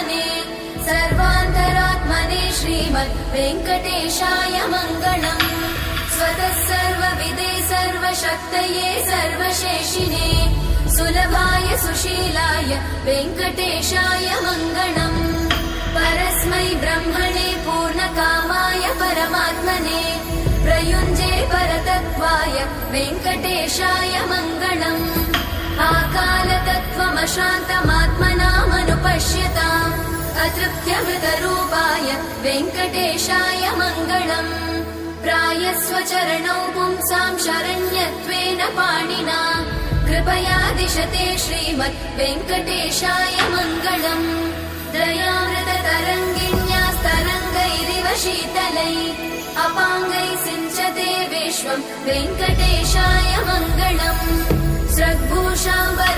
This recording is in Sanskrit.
परमात्मने सर्वान्तरात्मने श्रीमद् वेङ्कटेशाय मङ्गलम्। स्वतः सर्वविदे सर्वशक्तये सर्वशेषिणे सुलभाय सुशीलाय वेङ्कटेशाय मङ्गलम्। परस्मै ब्रह्मणे पूर्णकामाय परमात्मने प्रयुञ्जे परतत्त्वाय वेङ्कटेशाय मङ्गलम्। आकालतत्त्वमशान्तमात्मनामनुपश्यताम् अतृप्त्यमृतरूपाय वेङ्कटेशाय मङ्गलम्। प्रायस्वचरणौ पुंसां शरण्यत्वेन पाणिना कृपया दिशते श्रीमद् वेङ्कटेशाय मङ्गलम्। दयामृततरङ्गिण्यास्तरङ्गैरिव शीतलै अपाङ्गै सिञ्चते विश्वं वेङ्कटेशाय मङ्गलम्। स्रग्भूषाम्बर